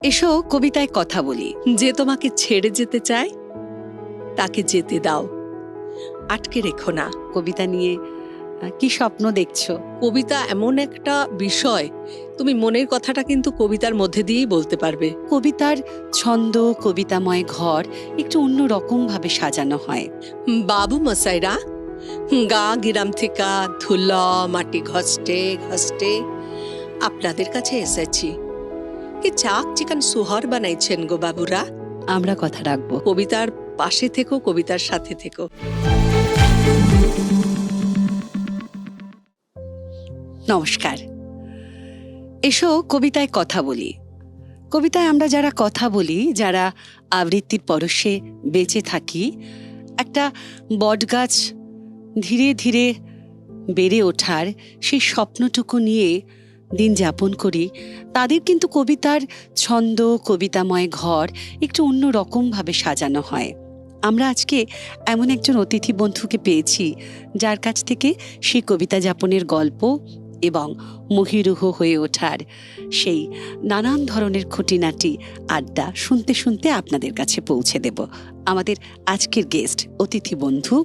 এসো কবিতায় কথা বলি। যে তোমাকে ছেড়ে যেতে চায় তাকে যেতে দাও, আটকে রেখো না। কবিতা নিয়ে কি স্বপ্ন দেখছো? কবিতা এমন একটা বিষয়, তুমি মনের কথাটা কিন্তু কবিতার মধ্যে দিয়েই বলতে পারবে। কবিতার ছন্দ, কবিতাময় ঘর একটু অন্য রকম ভাবে সাজানো হয়। বাবু মশাইরা গা গিরাম থেকে ধুলা মাটি ঘষ্টে ঘষ্টে আপনাদের কাছে এসেছি। কি চাক চিকান সুহর বানাইছেন গো বাবুরা। আমরা কথা রাখবো। কবিতার পাশে থেকো, কবিতার সাথে থেকো। নমস্কার। এসো কবিতায় কথা বলি। কবিতায় আমরা যারা কথা বলি, যারা আবৃত্তির পরশে বেঁচে থাকি, একটা বটগাছ ধীরে ধীরে বেড়ে ওঠার সেই স্বপ্নটুকু নিয়ে দিন যাপন করি, তাদের কিন্তু কবিতার ছন্দ, কবিতাময় ঘর একটু অন্য রকমভাবে সাজানো হয়। আমরা আজকে এমন একজন অতিথি বন্ধুকে পেয়েছি যার কাছ থেকে সেই কবিতা যাপনের গল্প এবং মহিরুহ হয়ে ওঠার সেই নানান ধরনের খুঁটিনাটি আড্ডা শুনতে শুনতে আপনাদের কাছে পৌঁছে দেব। আমাদের আজকের গেস্ট অতিথি বন্ধু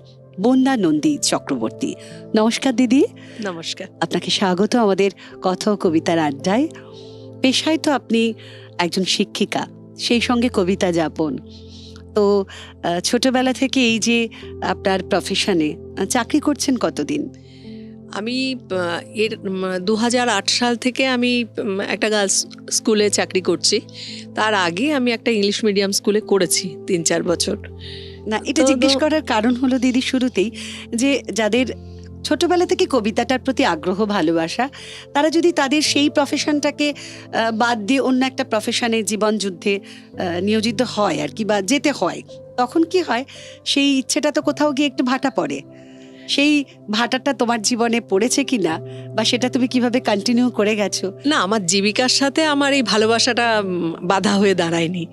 বন্দা নন্দী চক্রবর্তী। নমস্কার দিদি। নমস্কার। আপনাকে স্বাগত আমাদের কথা ও কবিতার আড্ডায়। পেশায় তো আপনি একজন শিক্ষিকা, সেই সঙ্গে কবিতা যাপন। তো ছোটবেলা থেকে এই যে আপনার প্রফেশনে চাকরি করছেন কতদিন? আমি এর 2008 সাল থেকে আমি একটা গার্লস স্কুলে চাকরি করছি। তার আগে আমি একটা ইংলিশ মিডিয়াম স্কুলে করেছি 3-4 বছর। না, এটা জিজ্ঞেস করার কারণ হলো দিদি শুরুতেই যে যাদের ছোটবেলা থেকে কবিতাটার প্রতি আগ্রহ, ভালোবাসা, তারা যদি তাদের সেই প্রফেশনটাকে বাদ দিয়ে অন্য একটা প্রফেশনে জীবন যুদ্ধে নিয়োজিত হয় আর কি, বা যেতে হয়, তখন কি হয়, সেই ইচ্ছেটা তো কোথাও গিয়ে একটু ভাটা পড়ে। সেই ভাটাটা তোমার জীবনে পড়েছে কিনা, বা সেটা তুমি কিভাবে কন্টিনিউ করে গেছো? না, আমার জীবিকার সাথে আমার এই ভালোবাসাটা বাধা হয়ে দাঁড়ায়নি।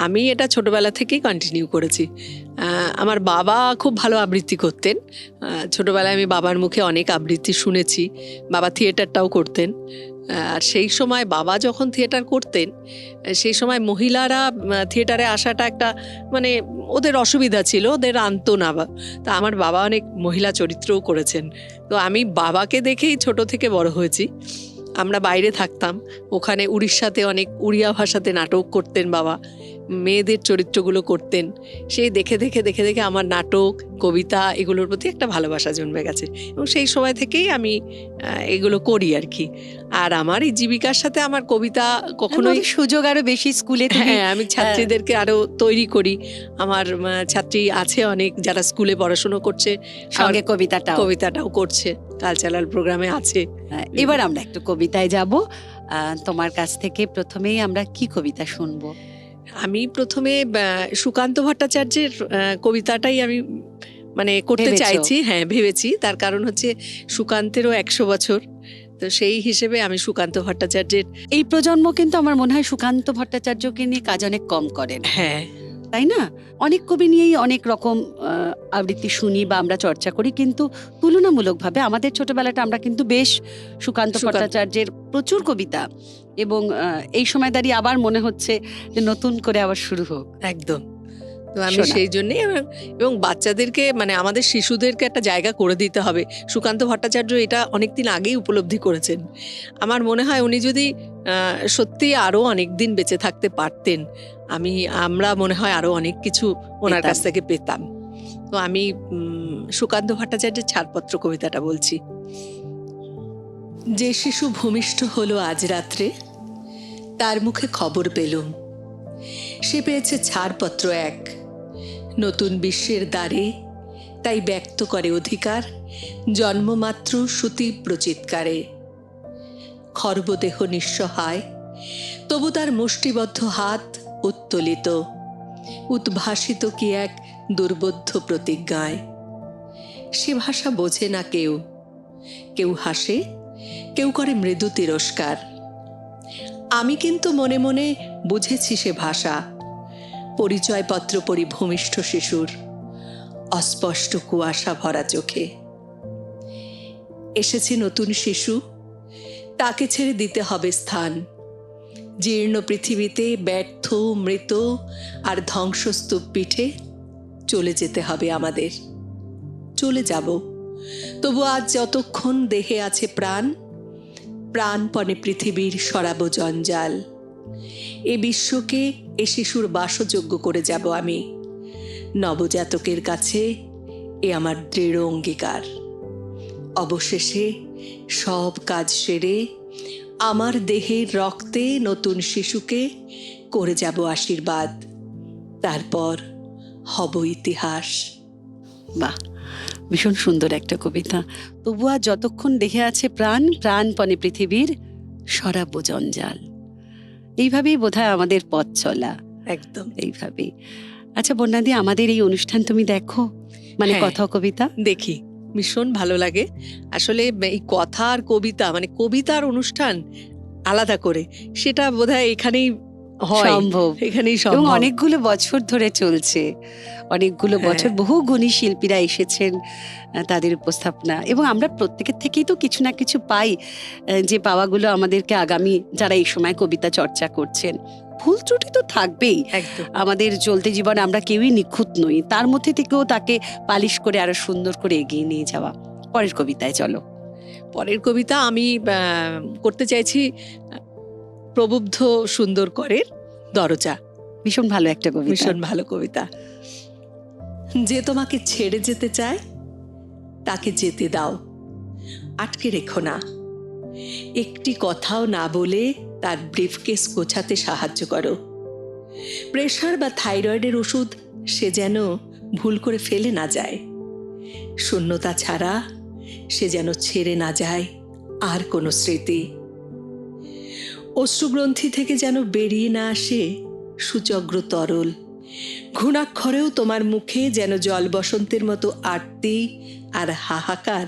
আমি এটা ছোটবেলা থেকেই কন্টিনিউ করেছি। আমার বাবা খুব ভালো আবৃত্তি করতেন। ছোটবেলায় আমি বাবার মুখে অনেক আবৃত্তি শুনেছি। বাবা থিয়েটারটাও করতেন। আর সেই সময় বাবা যখন থিয়েটার করতেন, সেই সময় মহিলারা থিয়েটারে আসাটা একটা মানে ওদের অসুবিধা ছিল, ওদের আনতো না। তা আমার বাবা অনেক মহিলা চরিত্রও করেছেন। তো আমি বাবাকে দেখেই ছোট থেকে বড় হয়েছি। আমরা বাইরে থাকতাম, ওখানে উড়িষ্যাতে অনেক উড়িয়া ভাষাতে নাটক করতেন বাবা, মেয়েদের চরিত্রগুলো করতেন। সেই দেখে দেখে দেখে দেখে আমার নাটক, কবিতা এগুলোর প্রতি একটা ভালোবাসা জন্মে গেছে, এবং সেই সময় থেকেই আমি এগুলো করি আর কি। আর আমার এই জীবিকার সাথে আমার কবিতা কখনোই সুযোগ আরো বেশি স্কুলে। হ্যাঁ, আমি ছাত্রীদেরকে আরো তৈরি করি। আমার ছাত্রী আছে অনেক যারা স্কুলে পড়াশুনো করছে, সঙ্গে কবিতাটাও করছে, কালচারাল প্রোগ্রামে আছে। এবার আমরা একটু কবিতায় যাব। তোমার কাছ থেকে প্রথমেই আমরা কি কবিতা শুনবো? আমি প্রথমে সুকান্ত ভট্টাচার্যের কবিতাটাই আমি মানে করতে চাইছি। হ্যাঁ, ভেবেছি। তার কারণ হচ্ছে সুকান্তেরও 100 বছর, তো সেই হিসেবে আমি সুকান্ত ভট্টাচার্যের। এই প্রজন্ম কিন্তু আমার মনে হয় সুকান্ত ভট্টাচার্যকে নিয়ে কাজ অনেক কম করেন। হ্যাঁ, তাই না? অনেক কবি নিয়েই অনেক রকম আবৃত্তি শুনি বা আমরা চর্চা করি, কিন্তু তুলনামূলকভাবে আমাদের ছোটবেলাটা আমরা কিন্তু বেশ সুকান্ত ভট্টাচার্যের প্রচুর কবিতা, এবং এই সময় দাঁড়িয়ে আবার মনে হচ্ছে যে নতুন করে আবার শুরু হোক। একদম। তো আমি সেই জন্যই, এবং বাচ্চাদেরকে মানে আমাদের শিশুদেরকে একটা জায়গা করে দিতে হবে। সুকান্ত ভট্টাচার্য এটা অনেকদিন আগেই উপলব্ধি করেছেন। আমার মনে হয় উনি যদি সত্যি আরো অনেক দিন বেঁচে থাকতে পারতেন, আমরা মনে হয় আরো অনেক কিছু ওনার কাছ থেকে পেতাম। তো আমি সুকান্ত ভট্টাচার্যের ছাড়পত্র কবিতাটা বলছি। যে শিশু ভূমিষ্ঠ হলো আজ রাত্রে, তার মুখে খবর পেলুম, সে পেয়েছে ছাড়পত্র এক নতুন বিশ্বের দ্বারে, তাই ব্যক্ত করে অধিকার জন্মমাত্র সুতীব্র চিৎকারে। খর্বদেহ নিঃসহায়, তবু তার মুষ্টিবদ্ধ হাত উত্তোলিত, উদ্ভাসিত কি এক দুর্বোধ্য প্রতিজ্ঞায়। সে ভাষা বোঝে না কেউ, কেউ হাসে, কেউ করে মৃদু তিরস্কার। আমি কিন্তু মনে মনে বুঝেছি সে ভাষা, পরিচয়পত্র পড়ি ভূমিষ্ঠ শিশুর অস্পষ্ট কুয়াশা ভরা চোখে। এসেছে নতুন শিশু, তাকে ছেড়ে দিতে হবে স্থান, জীর্ণ পৃথিবীতে ব্যর্থ, মৃত আর ধ্বংসস্তূপ পিঠে চলে যেতে হবে আমাদের। চলে যাব, তবু আজ যতক্ষণ দেহে আছে প্রাণ, প্রাণপণে পৃথিবীর সরাবো জঞ্জাল। এ বিশ্বকে এ শিশুর বাসযোগ্য করে যাব আমি। নবজাতকের কাছে এ আমার দৃঢ় অঙ্গীকার। অবশেষে সব কাজ সেরে আমার দেহের রক্তে নতুন শিশুকে করে যাব আশীর্বাদ। তারপর হব ইতিহাস। বাহ, ভীষণ সুন্দর একটা কবিতা। তবু আর যতক্ষণ দেহে আছে প্রাণ, প্রাণপণে পৃথিবীর সরাবো জঞ্জাল। এইভাবেই বোধহয় আমাদের পথ চলা, একদম এইভাবেই। আচ্ছা বন্যাদি, আমাদের এই অনুষ্ঠান তুমি দেখো, মানে হ্যাঁ। কথা ও কবিতা? দেখি, ভীষণ ভালো লাগে। আসলে এই কথা আর কবিতা, মানে কবিতার অনুষ্ঠান আলাদা করে, সেটা বোধহয় এখানেই হয়, সম্ভব, এখানেই এবং সম্ভব। অনেকগুলো বছর ধরে চলছে। অনেকগুলো হ্যাঁ। বছর বহু গুণী শিল্পীরা এসেছেন, তাদের উপস্থাপনা, এবং আমরা প্রত্যেকের থেকেই তো কিছু না কিছু পাই, যে পাওয়াগুলো আমাদেরকে আগামী যারা এই সময় কবিতা চর্চা করছেন, ভুল ত্রুটি তো থাকবেই। একদম আমাদের চলতে জীবনে আমরা কেউই নিখুঁত নই, তার মধ্যে থেকেও তাকে পালিশ করে আরো সুন্দর করে এগিয়ে নিয়ে যাওয়া। পরের কবিতায় চলো। পরের কবিতা আমি করতে চাইছি প্রবুদ্ধ সুন্দর করের দরজা। ভীষণ ভালো একটা কবিতা। ভীষণ ভালো কবিতা। যে তোমাকে ছেড়ে যেতে চায় তাকে যেতে দাও, আটকে রেখো না। একটি কথাও না বলে তার ব্রিফকেস গোছাতে সাহায্য করো। প্রেশার বা থাইরয়েডের ওষুধ সে যেন ভুল করে ফেলে না যায়। শূন্যতা ছাড়া সে যেন ছেড়ে না যায় আর কোনো স্মৃতি। অশ্রুগ্রন্থি থেকে যেন বেরিয়ে না আসে সুচগ্র তরল। ঘুণাক্ষরেও তোমার মুখে যেন জল বসন্তের মতো আরতি আর হাহাকার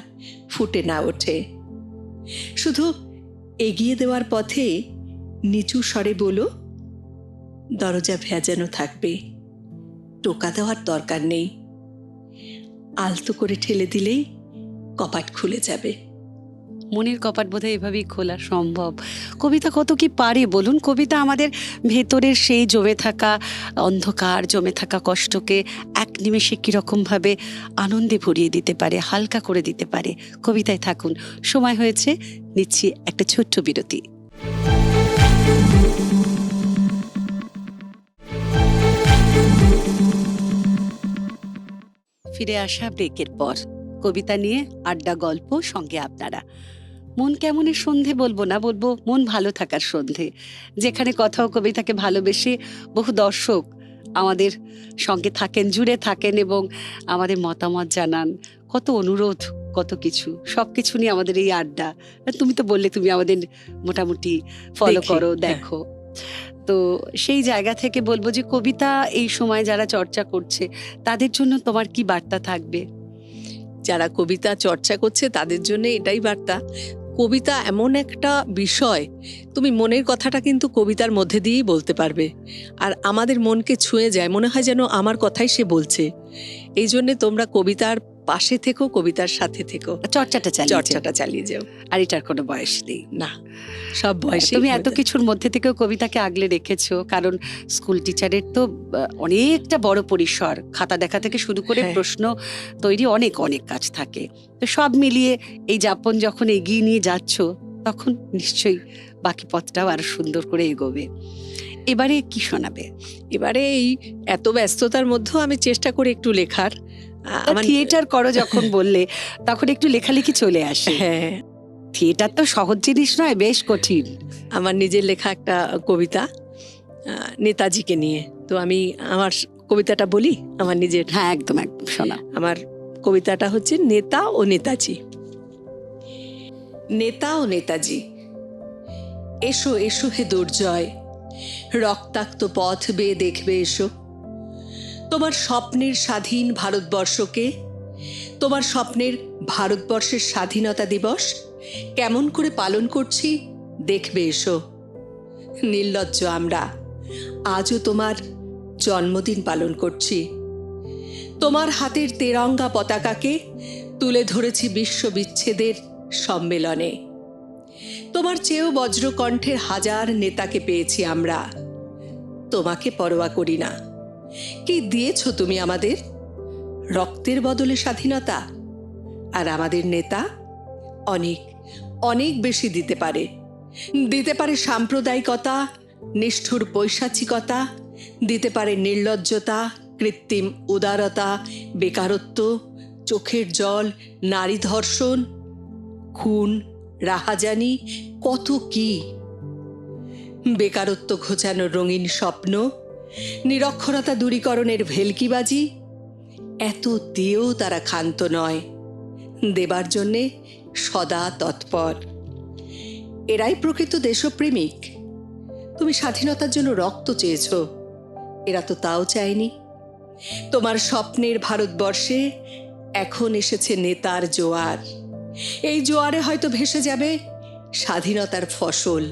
ফুটে না ওঠে। শুধু এগিয়ে দেওয়ার পথে নিচু স্বরে বলো, দরজা ভেজানো থাকবে, টোকা দেওয়ার দরকার নেই। আলতো করে ঠেলে দিলেই কপাট খুলে যাবে। মনের কপাট বোধহয় এভাবেই খোলা সম্ভব। কবিতা কত কি পারে বলুন। কবিতা আমাদের ভেতরের সেই জমে থাকা অন্ধকার, জমে থাকা কষ্টকে এক নিমেষে কিরকম ভাবে আনন্দে ভরিয়ে দিতে পারে, হালকা করে দিতে পারে। কবিতায় থাকুন। সময় হয়েছে, নিচ্ছি একটা ছোট্ট বিরতি। ফিরে আসা ব্রেকের পর কবিতা নিয়ে আড্ডা, গল্প, সঙ্গে আপনারা। মন কেমনের সন্ধে বলবো না, বলবো মন ভালো থাকার সন্ধে, যেখানে কথা ও কবিতাকে ভালোবেসে বহু দর্শক আমাদের সঙ্গে থাকেন, জুড়ে থাকেন এবং আমাদের মতামত জানান। কত অনুরোধ, কত কিছু, সবকিছু নিয়ে আমাদের এই আড্ডা। তুমি তো বললে তুমি আমাদের মোটামুটি ফলো দেখি, করো, হ্যাঁ। দেখো। তো সেই জায়গা থেকে বলবো যে কবিতা এই সময় যারা চর্চা করছে তাদের জন্য তোমার কি বার্তা থাকবে? যারা কবিতা চর্চা করছে তাদের জন্য এটাই বার্তা, কবিতা এমন একটা বিষয়, তুমি মনের কথাটা কিন্তু কবিতার মধ্যে দিয়েই বলতে পারবে। আর আমাদের মনকে ছুঁয়ে যায়, মনে হয় যেন আমার কথাই সে বলছে। এই জন্যে তোমরা কবিতার পাশে থেকো, কবিতার সাথে থেকো, চর্চাটা চালিয়ে যাও। আর এটার কোনো বয়স নেই। না, সব বয়সে তুমি এত কিছুর মধ্যে থেকেও কবিতাকে আগলে রেখেছো, কারণ স্কুল টিচারের তো অনেকটা বড় পরিসর, খাতা দেখা থেকে শুরু করে হ্যাঁ। প্রশ্ন তৈরি অনেক অনেক কাজ থাকে। তো সব মিলিয়ে এই যাপন যখন এগিয়ে নিয়ে যাচ্ছ, তখন নিশ্চয়ই বাকি পথটাও আরো সুন্দর করে এগোবে। এবারে কি শোনাবে? এবারে এই এত ব্যস্ততার মধ্যেও আমি চেষ্টা করি একটু লেখার। থিয়েটার করো যখন বললে, তখন একটু লেখালেখি চলে আসে। হ্যাঁ, থিয়েটার তো সহজ জিনিস নয়, বেশ কঠিন। আমার নিজের লেখা একটা কবিতা নেতাজিকে নিয়ে। তো আমি আমার কবিতাটা বলি, আমার নিজের। হ্যাঁ, একদম একদম শোনা। আমার কবিতাটা হচ্ছে নেতা ও নেতাজি। নেতা ও নেতাজি, এসো এসো হে দুর্জয়, রক্তাক্ত পথ বেয়ে দেখবে এসো। তোমার স্বপ্নের স্বাধীন ভারতবর্ষকে, তোমার স্বপ্নের ভারতবর্ষের স্বাধীনতা দিবস কেমন করে পালন করছি দেখবে এসো। নির্লজ্জ আমরা আজও তোমার জন্মদিন পালন করছি। তোমার হাতের তেরঙ্গা পতাকাকে তুলে ধরেছি বিশ্ব বিচ্ছেদের সম্মেলনে। তোমার চেয়েও বজ্রকণ্ঠের হাজার নেতাকে পেয়েছি আমরা, তোমাকে পরোয়া করি না। কি দিয়েছ তুমি আমাদের? রক্তের বদলে স্বাধীনতা। আর আমাদের নেতা অনেক অনেক বেশি দিতে পারে। দিতে পারে সাম্প্রদায়িকতা, নিষ্ঠুর পৈশাচিকতা, দিতে পারে নির্লজ্জতা, কৃত্রিম উদারতা, বেকারত্ব, চোখের জল, নারী ধর্ষণ, খুন, রাহাজানি, কত কি। বেকারত্ব ঘোচানোর রঙিন স্বপ্ন, নিরক্ষরতা দূরীকরণের ভেলকিবাজি, এত দিয়েও তারা ক্ষান্ত নয়, দেবার জন্যে সদা তৎপর। এরাই প্রকৃত দেশপ্রেমিক। তুমি স্বাধীনতার জন্য রক্ত চেয়েছ, এরা তো তাও চায়নি। তোমার স্বপ্নের ভারতবর্ষে এখন এসেছে নেতার জোয়ার। এই জোয়ারে হয়তো ভেসে যাবে স্বাধীনতার ফসল।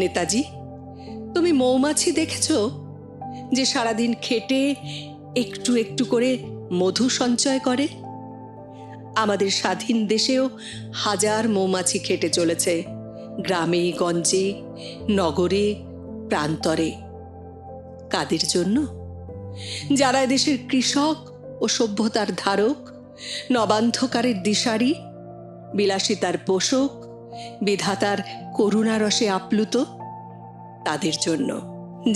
নেতাজি, তুমি মৌমাছি দেখেছ যে সারাদিন খেটে একটু একটু করে মধু সঞ্চয় করে? আমাদের স্বাধীন দেশেও হাজার মৌমাছি খেটে চলেছে, গ্রামে গঞ্জে, নগরে, প্রান্তরে। কাদের জন্য? যারা দেশের কৃষক ও সভ্যতার ধারক, নবান্ধকারের দিশারি, বিলাসিতার পোষক, বিধাতার করুণারসে আপ্লুত, তাদের জন্য।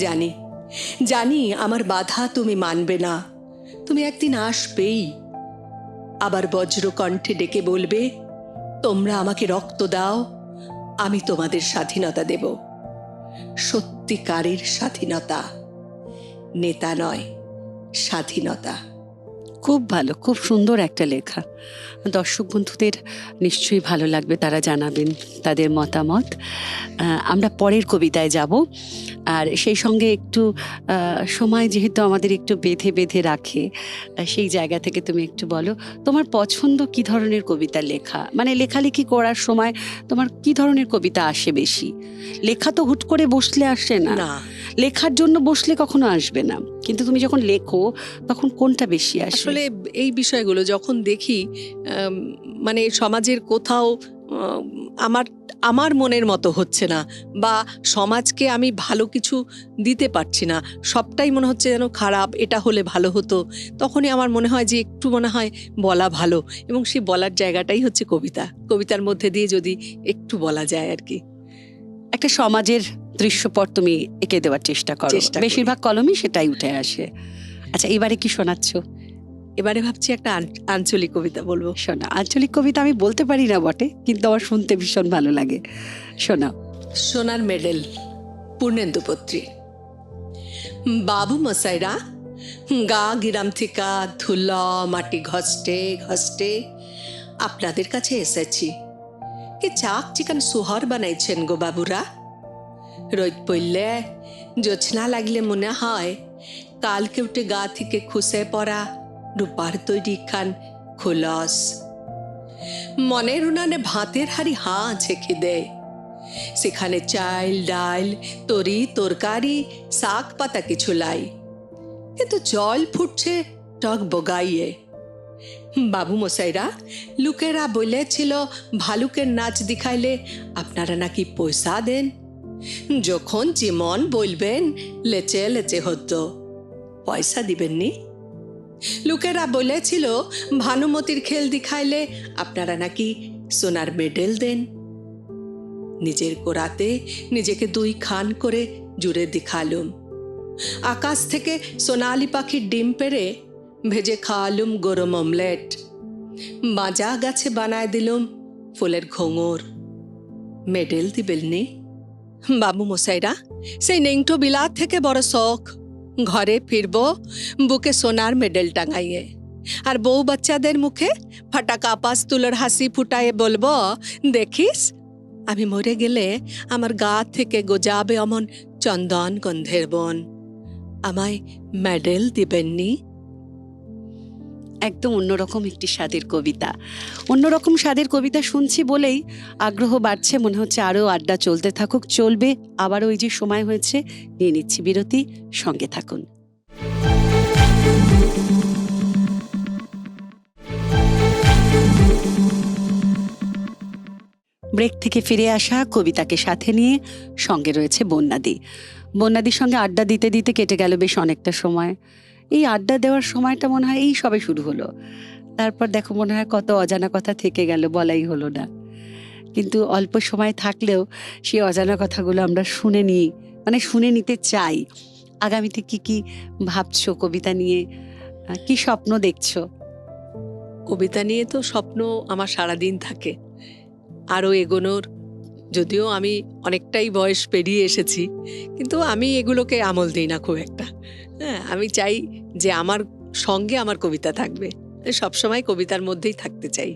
জানি জানি আমার বাধা তুমি মানবে না। তুমি একদিন আসবেই, আবার বজ্রকণ্ঠে ডেকে বলবে, তোমরা আমাকে রক্ত দাও, আমি তোমাদের স্বাধীনতা দেব। সত্যিকারের স্বাধীনতা, নেতা নয়, স্বাধীনতা। খুব ভালো, খুব সুন্দর একটা লেখা। দর্শক বন্ধুদের নিশ্চয়ই ভালো লাগবে, তারা জানাবেন তাদের মতামত। আমরা পরের কবিতায় যাব, আর সেই সঙ্গে একটু সময় যেহেতু আমাদের একটু বেঁধে বেঁধে রাখে, সেই জায়গা থেকে তুমি একটু বলো তোমার পছন্দ কি ধরনের কবিতা লেখা, মানে লেখালেখি করার সময় তোমার কি ধরনের কবিতা আসে বেশি? লেখা তো হুট করে বসলে আসে না, লেখার জন্য বসলে কখনো আসবে না, কিন্তু তুমি যখন লেখো তখন কোনটা বেশি আসে? আসলে এই বিষয়গুলো যখন দেখি, মানে সমাজের কোথাও আমার মনের মতো হচ্ছে না, বা সমাজকে আমি ভালো কিছু দিতে পারছি না, সবটাই মনে হচ্ছে যেন খারাপ, এটা হলে ভালো হতো, তখনই আমার মনে হয় যে একটু মনে হয় বলা ভালো, এবং সেই বলার জায়গাটাই হচ্ছে কবিতা। কবিতার মধ্যে দিয়ে যদি একটু বলা যায় আর কি, একটা সমাজের দৃশ্যপট তুমি এঁকে দেওয়ার চেষ্টা করো। বেশিরভাগ কলমই সেটাই উঠে আসে। আচ্ছা, এবারে কি শোনাচ্ছ? এবারে ভাবছি একটা আঞ্চলিক কবিতা বলবো। শোনা, আঞ্চলিক কবিতা আমি বলতে পারি না বটে, কিন্তু আমার শুনতে ভীষণ ভালো লাগে। শোনাও। সোনার মেডেল, পূর্ণেন্দুপত্রী। বাবু মশাইরা, গা গিরাম থিকা ধুলা মাটি ঘষ্টে ঘষ্টে আপনাদের কাছে এসেছি। কি চাক চিকান সুহর বানাইছেন গো বাবুরা। রোদ পড়লে, জোছনা লাগলে মনে হয় কালকে উঠে গা থেকে খুশে পড়া রূপার তৈরি খান খোলস। মনের উনানে ভাতের হাড়ি হাঁ ছেঁকে দেয়, সেখানে চাল ডাল তরি তরকারি শাক পাতা কিছু লাই, কিন্তু জল ফুটছে টক বগাইয়ে। বাবু মশাইরা, লোকেরা বলেছিল ভালুকের নাচ দেখাইলে আপনারা নাকি পয়সা দেন। যখন যেমন বলবেন লেচে লেচে হতো, পয়সা দিবেননি। লোকেরা বলেছিল ভানুমতির খেল দেখাইলে আপনারা নাকি সোনার মেডেল দেন। নিজের কোরাতে নিজেকে 2 খান করে জুড়ে দেখালুম। আকাশ থেকে সোনালি পাখির ডিম পেড়ে ভেজে খাওয়ালুম গরম অমলেট। বাজা গাছে বানায় দিলুম ফুলের ঘোঙর। মেডেল দিবেননি। বাবু মশাইরা, সেই নেংটো বিলাত থেকে বড় শখ, ঘরে ফিরব বুকে সোনার মেডেল টাঙাইয়ে, আর বউ বাচ্চাদের মুখে ফাটাকা আপাস তুলোর হাসি ফুটায়ে বলবো, দেখিস আমি মরে গেলে আমার গা থেকে গজাবে অমন চন্দন গন্ধের বন। আমায় মেডেল দিবেননি। একদম অন্যরকম একটি স্বাদের কবিতা। অন্যরকম স্বাদের কবিতা শুনছি বলেই আগ্রহ বাড়ছে, মনে হচ্ছে আরও আড্ডা চলতে থাকুক। চলবে, আবারও ওই যে সময় হয়েছে, নিয়ে নিচ্ছি বিরতি, সঙ্গে থাকুন। ব্রেক থেকে ফিরে আসা, কবিতাকে সাথে নিয়ে, সঙ্গে রয়েছে বন্যাদি। বন্যাদির সঙ্গে আড্ডা দিতে দিতে কেটে গেল বেশ অনেকটা সময়। এই আড্ডা দেওয়ার সময়টা মনে হয় এই সবে শুরু হলো। তারপর দেখো মনে হয় কত অজানা কথা থেকে গেল, বলাই হলো না। কিন্তু অল্প সময় থাকলেও সেই অজানা কথাগুলো আমরা শুনে নিই, মানে শুনে নিতে চাই। আগামীতে কি কি ভাবছো কবিতা নিয়ে, কি স্বপ্ন দেখছো? কবিতা নিয়ে তো স্বপ্ন আমার সারাদিন থাকে, আরও এগোনোর। যদিও আমি অনেকটাই বয়স পেরিয়ে এসেছি, কিন্তু আমি এগুলোকে আমল দিই না খুব একটা। হ্যাঁ, আমি চাই যে আমার সঙ্গে আমার কবিতা থাকবে, সবসময় কবিতার মধ্যেই থাকতে চাই।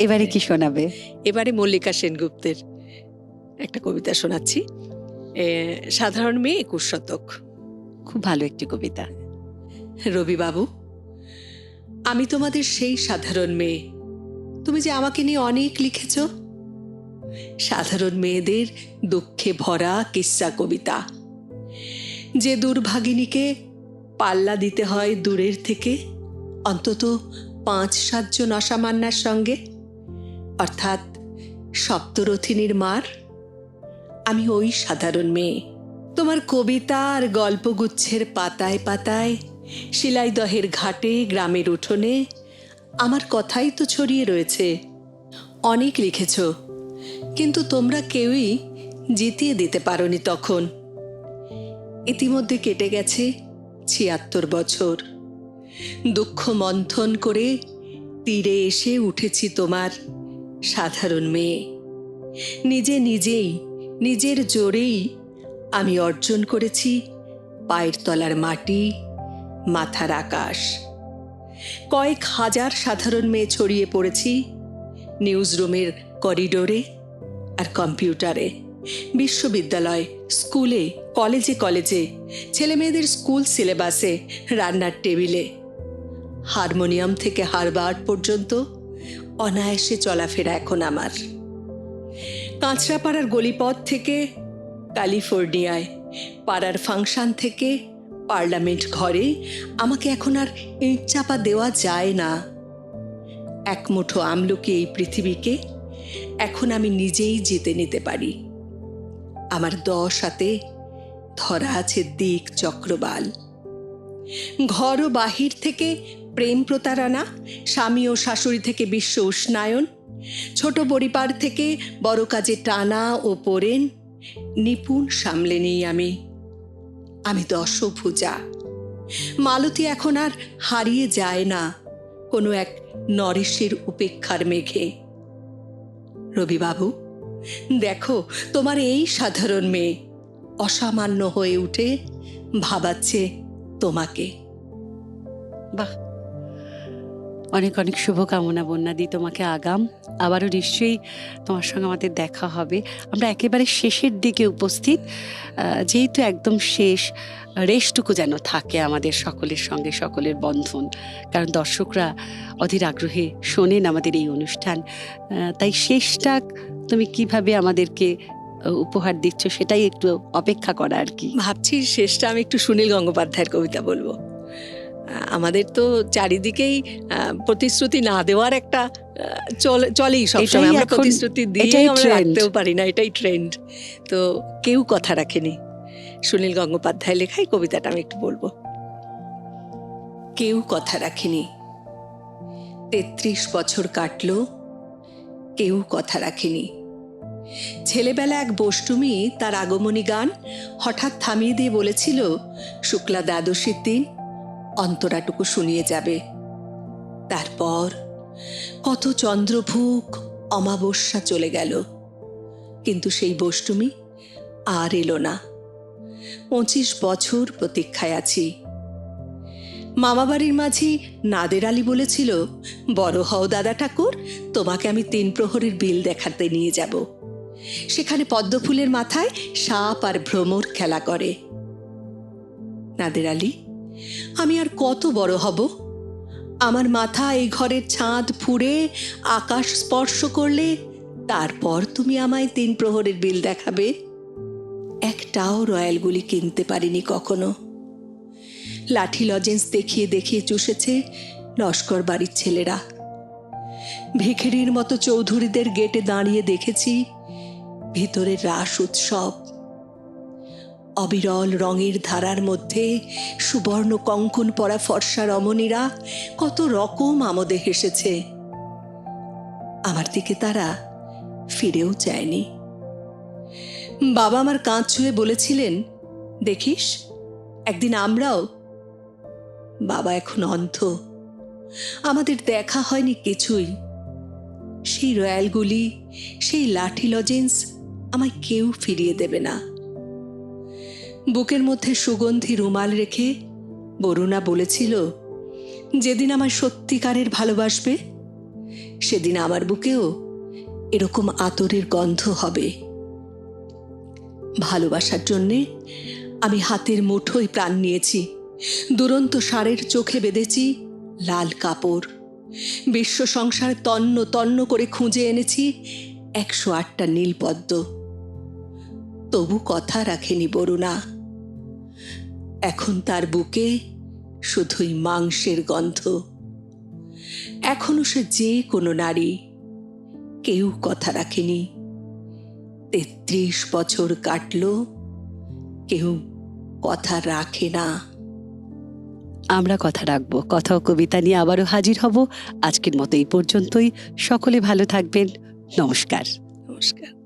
এবারে কি শোনাবে? এবারে মল্লিকা সেনগুপ্তের একটা কবিতা শোনাচ্ছি, সাধারণ মেয়ে 21 শতক। খুব ভালো একটি কবিতা। রবিবাবু, আমি তোমাদের সেই সাধারণ মেয়ে। তুমি যে আমাকে নিয়ে অনেক লিখেছ, সাধারণ মেয়েদের দুঃখে ভরা কিস্সা কবিতা। যে দুর্ভাগিনীকে পাল্লা দিতে হয় দূরের থেকে অন্তত 5-7 জন অসামান্যার সঙ্গে, অর্থাৎ সপ্তরথিনীর মার। আমি ওই সাধারণ মেয়ে। তোমার কবিতা আর গল্পগুচ্ছের পাতায় পাতায়, শিলাইদহের ঘাটে, গ্রামের উঠোনে আমার কথাই তো ছড়িয়ে রয়েছে। অনেক লিখেছ, কিন্তু তোমরা কেউই জিতিয়ে দিতে পারোনি তখন। ইতিমধ্যে কেটে গেছে 76 বছর। দুঃখ মন্থন করে তীরে এসে উঠেছি তোমার সাধারণ মেয়ে। নিজে নিজেই, নিজের জোরেই আমি অর্জন করেছি পায়ের তলার মাটি, মাথার আকাশ। কয়েক হাজার সাধারণ মেয়ে ছড়িয়ে পড়েছি নিউজ রুমের করিডোরে আর কম্পিউটারে, বিশ্ববিদ্যালয়, স্কুলে, কলেজে কলেজে, ছেলে মেয়েদের স্কুল সিলেবাসে, রান্নার টেবিলে। হারমোনিয়াম থেকে হারবার্ড পর্যন্ত অনায়াসে চলাফেরা এখন আমার। কাঁচরাপাড়ার গলিপথ থেকে ক্যালিফোর্নিয়ায়, পাড়ার ফাংশন থেকে পার্লামেন্ট ঘরে আমাকে এখন আর ইট চাপা দেওয়া যায় না। এক মুঠো আমলকি এই পৃথিবীকে এখন আমি নিজেই জিতে নিতে পারি। আমার 10 হাতে ধরা আছে দিক চক্রবাল। ঘর ও বাহির থেকে প্রেম প্রতারণা, স্বামী ও শাশুড়ি থেকে বিশ্ব উষ্ণায়ন, ছোট পরিবার থেকে বড় কাজে টানা ও পোড়েন নিপুণ সামলে নেই আমি 10 ভুজা। মালতী এখন আর হারিয়ে যায় না কোনো এক নরেশের উপেক্ষার মেঘে। রবিবাবু, দেখো তোমার এই সাধারণ মেয়ে অসামান্য হয়ে উঠে ভাবাচ্ছে তোমাকে। বাহ, অনেক অনেক শুভকামনা বন্যাদি তোমাকে আগাম। আবারও নিশ্চয়ই তোমার সঙ্গে আমাদের দেখা হবে। আমরা একেবারে শেষের দিকে উপস্থিত, যেহেতু একদম শেষ, রেশটুকু যেন থাকে আমাদের সকলের সঙ্গে, সকলের বন্ধন। কারণ দর্শকরা অধীর আগ্রহে শোনেন আমাদের এই অনুষ্ঠান। তাই শেষটা তুমি কিভাবে আমাদেরকে উপহার দিচ্ছ সেটাই একটু অপেক্ষা করা আর কি। ভাবছি শেষটা আমি একটু সুনীল গঙ্গোপাধ্যায়ের কবিতা বলবো। আমাদের তো চারিদিকেই প্রতিশ্রুতি না দেওয়ার একটা চলেই সবসময়, আমরা প্রতিশ্রুতি দিয়ে আমরা রাখতেও পারি না, এটাই ট্রেন্ড। তো কেউ কথা রাখেনি, সুনীল গঙ্গোপাধ্যায় লেখাই কবিতাটা আমি একটু বলবো। কেউ কথা রাখেনি, 33 বছর কাটলো, কেউ কথা রাখেনি। ছেলেবেলা এক বষ্টমী তার আগমনী গান হঠাৎ থামিয়ে দিয়ে বলেছিল, শুক্লা দ্বাদশীর দিন অন্তরাটুকু শুনিয়ে যাবে। তারপর কত চন্দ্রভুক অমাবস্যা চলে গেল, কিন্তু সেই বষ্টমী আর এলো না। 25 বছর প্রতীক্ষায় আছি। মামাবাড়ির মাঝি নাদের আলী বলেছিল, বড় হও দাদা ঠাকুর, তোমাকে আমি 3 প্রহরের বিল দেখাতে নিয়ে যাব। সেখানে পদ্মফুলের মাথায় সাপ আর ভ্রমর খেলা করে। নাদের আলী, আমি আর কত বড় হব? আমার মাথা এই ঘরের ছাদ ফুঁড়ে আকাশ স্পর্শ করলে তারপর তুমি আমায় 3 প্রহরের বিল দেখাবে। একটাও রয়্যালগুলি কিনতে পারিনি কখনো। লাঠি লজেন্স দেখিয়ে দেখিয়ে চুষেছে লস্কর বাড়ির ছেলেরা। ভিখিরির মতো চৌধুরীদের গেটে দাঁড়িয়ে দেখেছি ভিতরে রাস উৎসব। অবিরল রঙের ধারার মধ্যে সুবর্ণ কঙ্কন পরা ফর্সা রমণীরা কত রকম আমোদে হেসেছে। আমার দিকে তারা ফিরেও চায়নি। বাবা আমার কাঁধ ছুঁয়ে বলেছিলেন, দেখিস একদিন আমরাও। বাবা এখন অন্ধ, আমাদের দেখা হয়নি কিছুই। সেই রয়্যালগুলি, সেই লাঠি লজেন্স আমায় কেউ ফিরিয়ে দেবে না। বুকের মধ্যে সুগন্ধি রুমাল রেখে বরুণা বলেছিল, যেদিন আমায় সত্যিকারের ভালোবাসবে সেদিন আমার বুকেও এরকম আতরের গন্ধ হবে। ভালোবাসার জন্যে আমি হাতের মুঠোয় প্রাণ নিয়েছি, দুরন্ত ষাঁড়ের চোখে বেঁধেছি লাল কাপড়, বিশ্ব সংসার তন্ন তন্ন করে খুঁজে এনেছি 108টা নীলপদ্ম। তবু কথা রাখেনি বরুণা। এখন তার বুকে শুধুই মাংসের গন্ধ। এখনো সে যে কোনো নারী, কেউ কথা রাখেনি। 33 বছর কাটল, কেউ কথা রাখে না। আমরা কথা রাখবো। কথা ও কবিতা নিয়ে আবারও হাজির হব। আজকের মতো এই পর্যন্তই। সকলে ভালো থাকবেন। নমস্কার। নমস্কার।